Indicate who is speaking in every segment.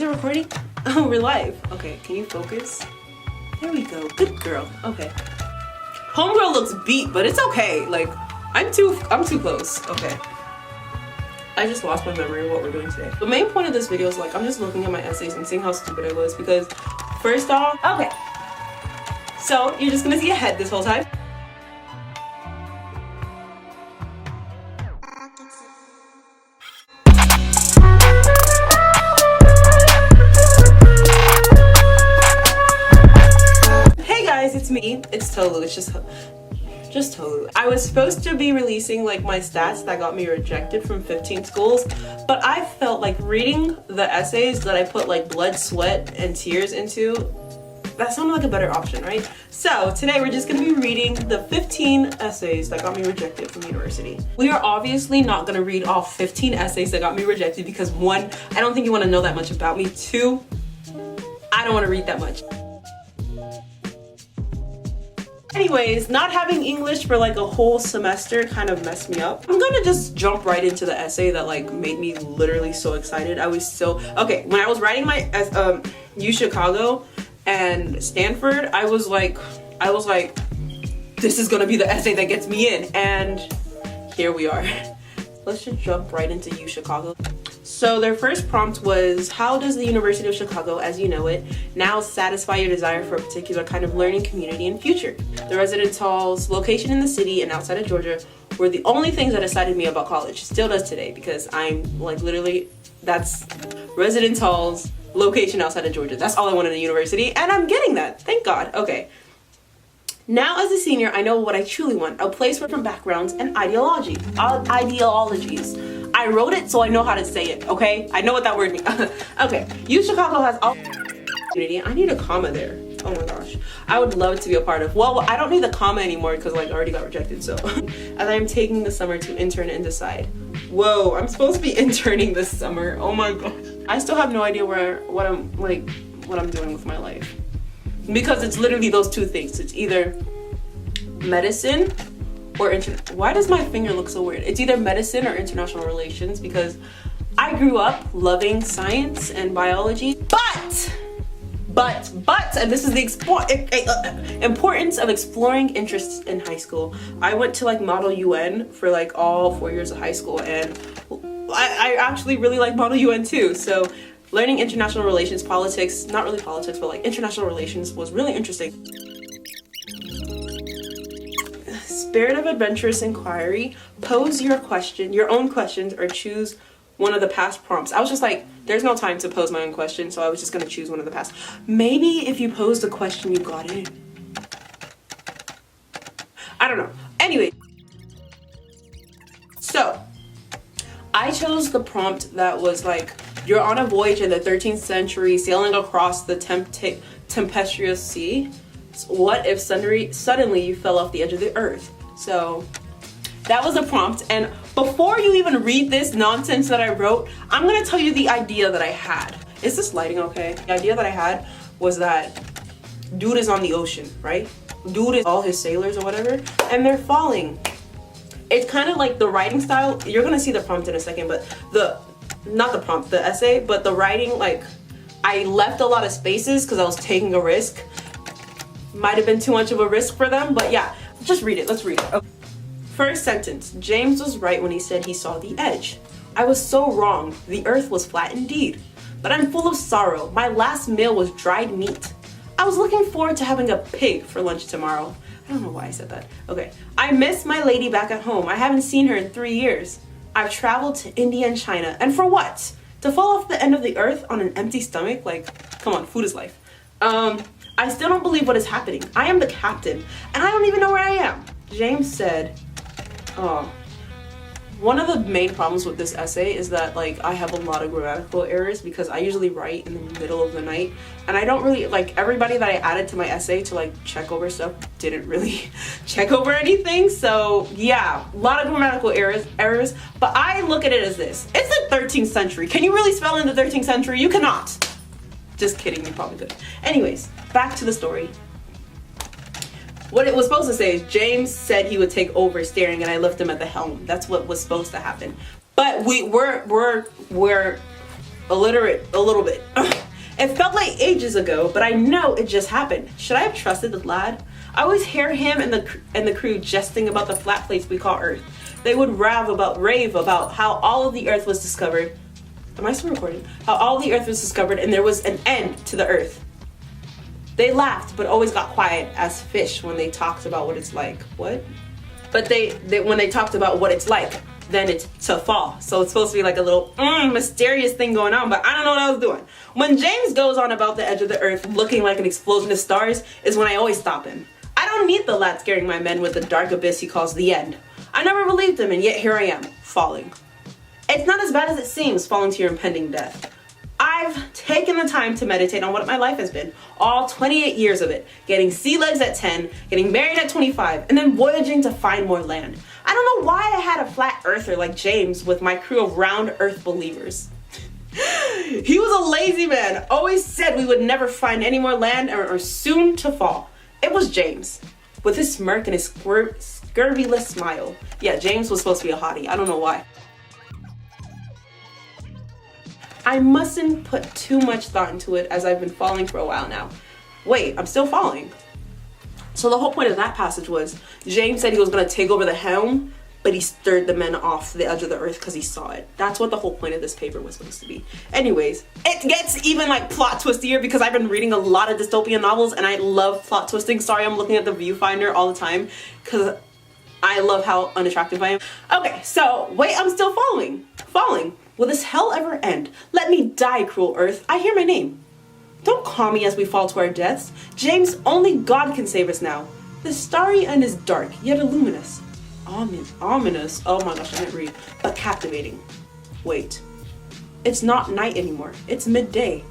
Speaker 1: it recording? Oh, we're live. Okay, can you focus? There we go. Good girl. Okay. Homegirl looks beat, but it's okay. Like, I'm too close. Okay. I just lost my memory of what we're doing today. The main point of this video is like, I'm just looking at my essays and seeing how stupid I was because first off, okay. So you're just gonna see a head this whole time. Hey guys, it's me. It's Tolu. It's just Tolu. I was supposed to be releasing like my stats that got me rejected from 15 schools, but I felt like reading the essays that I put like blood, sweat, and tears into, that sounded like a better option, right? So today we're just gonna be reading the 15 essays that got me rejected from university. We are obviously not gonna read all 15 essays that got me rejected because one, I don't think you wanna know that much about me. Two, I don't wanna read that much. Anyways, not having English for like a whole semester kind of messed me up. I'm gonna just jump right into the essay that like made me literally so excited. I was so, okay, when I was writing my UChicago and Stanford, I was like, this is gonna be the essay that gets me in, and here we are. Let's just jump right into UChicago. So their first prompt was, how does the University of Chicago, as you know it, now satisfy your desire for a particular kind of learning community and future? The residence halls, location in the city and outside of Georgia were the only things that excited me about college. Still does today, because I'm like literally, that's residence halls, location outside of Georgia. That's all I want in a university, and I'm getting that, thank God. Okay. Now as a senior, I know what I truly want, a place with different backgrounds and ideologies. I wrote it so I know how to say it, okay? I know what that word means. Okay, UChicago has all community. I need a comma there. Oh my gosh. I would love to be a part of. Well, I don't need the comma anymore because like I already got rejected, so. As I'm taking the summer to intern and decide. Whoa, I'm supposed to be interning this summer. Oh my gosh. I still have no idea what I'm doing with my life. Because it's literally those two things. It's either medicine or why does my finger look so weird? It's either medicine or international relations, because I grew up loving science and biology, but, and this is the importance of exploring interests in high school. I went to like Model UN for like all 4 years of high school, and I actually really like Model UN too. So learning international relations, politics, not really politics, but like international relations was really interesting. Spirit of adventurous inquiry, pose your own questions, or choose one of the past prompts. I was just like, there's no time to pose my own question, so I was just gonna choose one of the past. Maybe if you posed a question, you got in. I don't know. Anyway, so I chose the prompt that was like, you're on a voyage in the 13th century, sailing across the tempestuous sea. What if suddenly you fell off the edge of the earth? So that was a prompt, and before you even read this nonsense that I wrote, I'm gonna tell you the idea that I had. Is this lighting okay? The idea that I had was that dude is on the ocean, right? Dude is all his sailors or whatever, and they're falling. It's kind of like the writing style. You're gonna see the prompt in a second, but not the prompt, the essay, but the writing, like I left a lot of spaces because I was taking a risk. Might have been too much of a risk for them, but yeah, just read it. Let's read it. Okay. First sentence. James was right when he said he saw the edge. I was so wrong. The earth was flat indeed. But I'm full of sorrow. My last meal was dried meat. I was looking forward to having a pig for lunch tomorrow. I don't know why I said that. Okay. I miss my lady back at home. I haven't seen her in 3 years. I've traveled to India and China. And for what? To fall off the end of the earth on an empty stomach? Like, come on, food is life. I still don't believe what is happening. I am the captain, and I don't even know where I am. James said, oh. One of the main problems with this essay is that like I have a lot of grammatical errors because I usually write in the middle of the night, and I don't really, like everybody that I added to my essay to like check over stuff didn't really check over anything. So yeah, a lot of grammatical errors, but I look at it as this. It's the 13th century. Can you really spell in the 13th century? You cannot. Just kidding, you probably could. Anyways, back to the story. What it was supposed to say is James said he would take over steering and I left him at the helm. That's what was supposed to happen. But we're illiterate a little bit. It felt like ages ago, but I know it just happened. Should I have trusted the lad? I always hear him and the crew jesting about the flat plates we call Earth. They would rave about how all of the Earth was discovered. Am I still recording? How all the Earth was discovered and there was an end to the Earth. They laughed, but always got quiet as fish when they talked about what it's like. What? But when they talked about what it's like, then it's to fall. So it's supposed to be like a little mysterious thing going on, but I don't know what I was doing. When James goes on about the edge of the Earth looking like an explosion of stars is when I always stop him. I don't need the lad scaring my men with the dark abyss he calls the end. I never believed him, and yet here I am, falling. It's not as bad as it seems, falling to your impending death. I've taken the time to meditate on what my life has been, all 28 years of it, getting sea legs at 10, getting married at 25, and then voyaging to find more land. I don't know why I had a flat earther like James with my crew of round earth believers. He was a lazy man, always said we would never find any more land or soon to fall. It was James, with his smirk and his scurvyless smile. Yeah, James was supposed to be a hottie, I don't know why. I mustn't put too much thought into it as I've been falling for a while now. Wait, I'm still falling. So the whole point of that passage was, James said he was gonna take over the helm, but he stirred the men off the edge of the earth because he saw it. That's what the whole point of this paper was supposed to be. Anyways, it gets even like plot twistier because I've been reading a lot of dystopian novels and I love plot twisting. Sorry, I'm looking at the viewfinder all the time because I love how unattractive I am. Okay, so wait, I'm still falling. Will this hell ever end? Let me die, cruel earth. I hear my name. Don't call me as we fall to our deaths. James, only God can save us now. The starry end is dark, yet illuminous. Ominous. Oh my gosh, I can't read. But captivating. Wait. It's not night anymore. It's midday.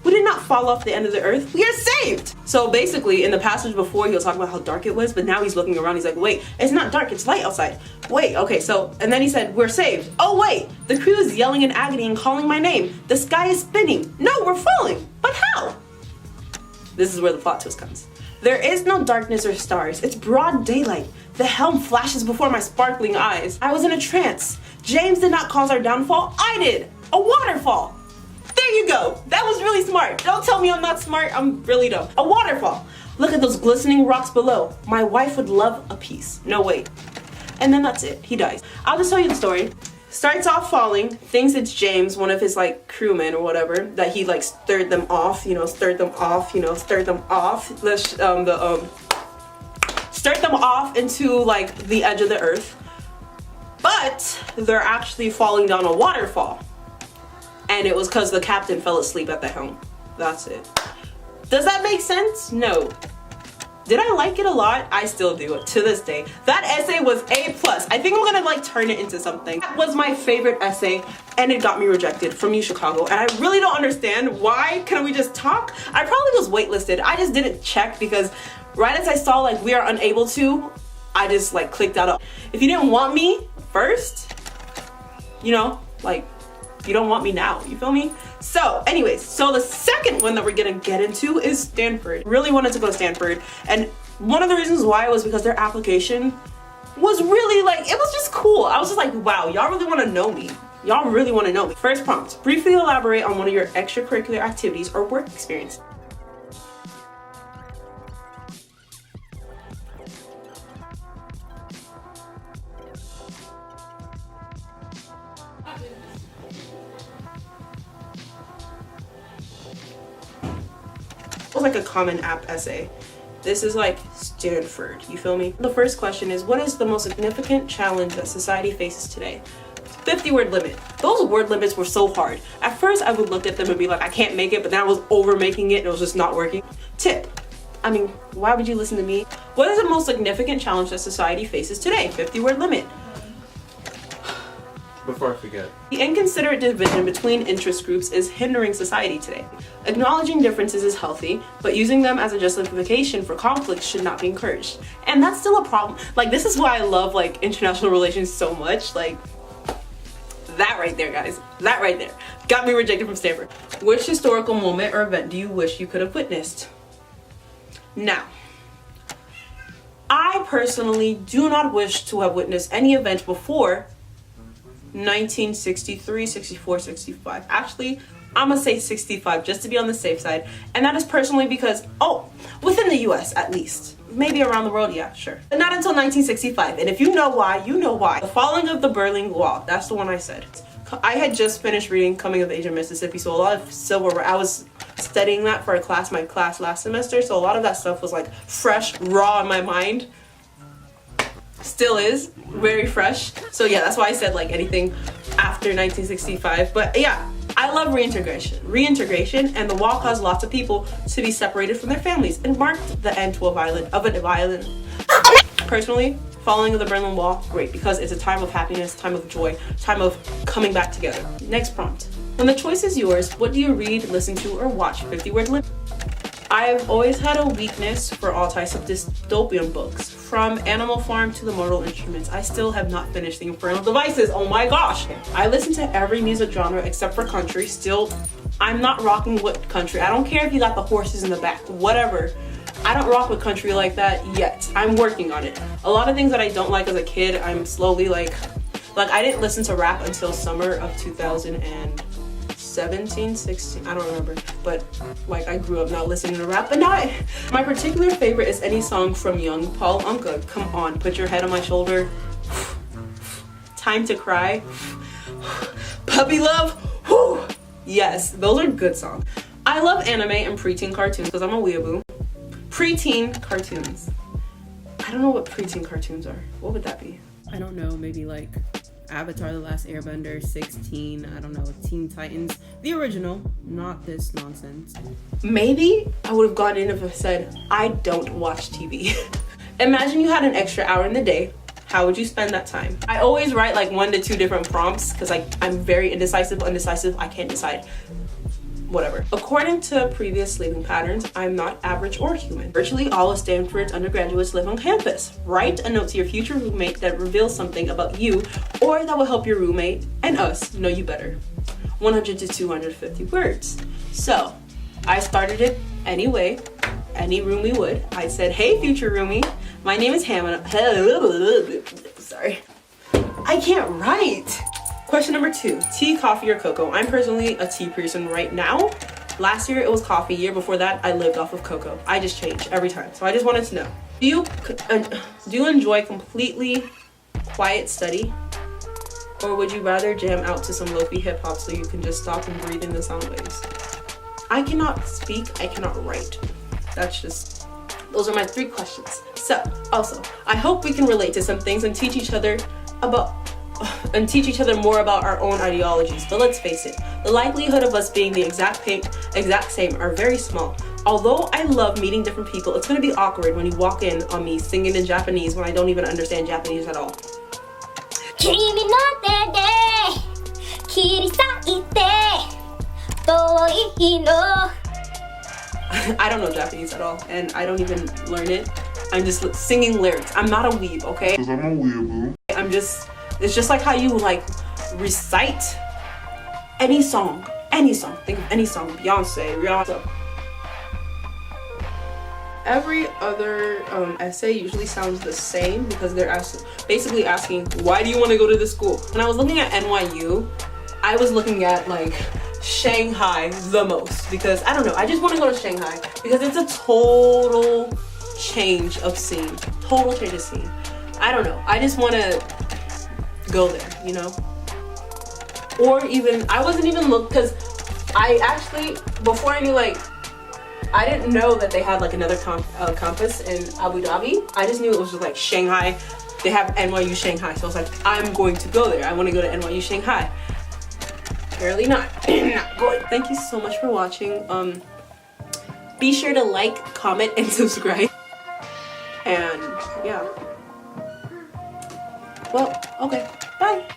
Speaker 1: We did not fall off the end of the earth. We are saved! So basically, in the passage before, he was talking about how dark it was, but now he's looking around, he's like, wait, it's not dark, it's light outside. Wait, okay, so, and then he said, we're saved. Oh wait, the crew is yelling in agony and calling my name. The sky is spinning. No, we're falling. But how? This is where the plot twist comes. There is no darkness or stars. It's broad daylight. The helm flashes before my sparkling eyes. I was in a trance. James did not cause our downfall. I did. A waterfall. There you go. That was really smart. Don't tell me I'm not smart. I'm really dumb. A waterfall. Look at those glistening rocks below. My wife would love a piece. No, wait. And then that's it. He dies. I'll just tell you the story. Starts off falling, thinks it's James, one of his like crewmen or whatever, that he like stirred them off, stirred them off into like the edge of the earth. But they're actually falling down a waterfall. And it was because the captain fell asleep at the helm. That's it. Does that make sense? No. Did I like it a lot? I still do it to this day. That essay was A+. I think I'm gonna like turn it into something. That was my favorite essay and it got me rejected from UChicago. And I really don't understand why. Can we just talk? I probably was waitlisted. I just didn't check because right as I saw like we are unable to, I just like clicked out. If you didn't want me first, like you don't want me now, you feel me? So anyways, so the second one that we're gonna get into is Stanford. Really wanted to go to Stanford, and one of the reasons why was because their application was really like, it was just cool. I was just like, wow, y'all really wanna know me. Y'all really wanna know me. First prompt, briefly elaborate on one of your extracurricular activities or work experience. It was like a Common App essay. This is like Stanford, you feel me? The first question is, what is the most significant challenge that society faces today? 50-word limit. Those word limits were so hard. At first I would look at them and be like, I can't make it, but then I was over making it and it was just not working. Tip. I mean, why would you listen to me? What is the most significant challenge that society faces today? 50-word limit.
Speaker 2: Before I forget.
Speaker 1: The inconsiderate division between interest groups is hindering society today. Acknowledging differences is healthy, but using them as a justification for conflict should not be encouraged. And that's still a problem. Like, this is why I love like international relations so much. Like, that right there, guys. That right there. Got me rejected from Stanford. Which historical moment or event do you wish you could have witnessed? Now, I personally do not wish to have witnessed any event before 1963, 64, 65. Actually, I'm gonna say 65 just to be on the safe side. And that is personally because, within the US at least. Maybe around the world, yeah, sure. But not until 1965. And if you know why, you know why. The falling of the Berlin Wall, that's the one I said. I had just finished reading Coming of Age in Mississippi, so a lot of civil rights, I was studying that for my class last semester, so a lot of that stuff was like fresh, raw in my mind. Still is very fresh. So yeah, that's why I said like anything after 1965. But yeah, I love reintegration, and the wall caused lots of people to be separated from their families. It marked the end to a violent. Personally, falling of the Berlin Wall, great, because it's a time of happiness, time of joy, time of coming back together. Next prompt. When the choice is yours, what do you read, listen to, or watch? 50-word limit. I've always had a weakness for all types of dystopian books, from Animal Farm to the Mortal Instruments. I still have not finished The Infernal Devices, oh my gosh! I listen to every music genre except for country. Still, I'm not rocking with country. I don't care if you got the horses in the back, whatever. I don't rock with country like that yet. I'm working on it. A lot of things that I don't like as a kid, I'm slowly like I didn't listen to rap until summer of 2017, 16, I don't remember, but like I grew up not listening to rap. But now my particular favorite is any song from Young Paul Anka. Come on, put your head on my shoulder. Time to Cry. Puppy Love. Whew. Yes, those are good songs. I love anime and preteen cartoons because I'm a weeaboo. Preteen cartoons. I don't know what preteen cartoons are. What would that be?
Speaker 2: I don't know, maybe like Avatar The Last Airbender, 16, I don't know, Teen Titans. The original, not this nonsense.
Speaker 1: Maybe I would have gone in if I said, I don't watch TV. Imagine you had an extra hour in the day. How would you spend that time? I always write like 1 to 2 different prompts because like I'm very indecisive, I can't decide. Whatever. According to previous sleeping patterns, I'm not average or human. Virtually all of Stanford's undergraduates live on campus. Write a note to your future roommate that reveals something about you or that will help your roommate and us know you better. 100 to 250 words. So I started it anyway, any roomie would. I said, hey future roomie, my name is Hannah. Sorry. I can't write. Question number 2, tea, coffee, or cocoa? I'm personally a tea person right now. Last year it was coffee. Year before that I lived off of cocoa. I just change every time. So I just wanted to know, do you enjoy completely quiet study? Or would you rather jam out to some lo-fi hip hop so you can just stop and breathe in the sound waves? I cannot speak, I cannot write. Those are my 3 questions. So also, I hope we can relate to some things and teach each other more about our own ideologies. But let's face it, the likelihood of us being the exact same are very small. Although I love meeting different people, it's gonna be awkward when you walk in on me singing in Japanese when I don't even understand Japanese at all. I don't know Japanese at all, and I don't even learn it. I'm just singing lyrics. I'm not a weeb, okay? Because I'm a weeaboo. It's just like how you like recite any song. Think of any song, Beyonce, Rihanna. Every other essay usually sounds the same because they're basically asking, why do you want to go to this school? When I was looking at NYU, I was looking at like Shanghai the most because I don't know, I just want to go to Shanghai because it's a total change of scene. I don't know, I just want to go there, you know? Or even, I wasn't even because I actually, before I knew, like, I didn't know that they had like another campus in Abu Dhabi. I just knew it was just like Shanghai. They have NYU Shanghai, so I was like, I'm going to go there. I want to go to NYU Shanghai. Apparently not. Not going. Thank you so much for watching. Be sure to like, comment, and subscribe. And yeah. Well, okay. Bye.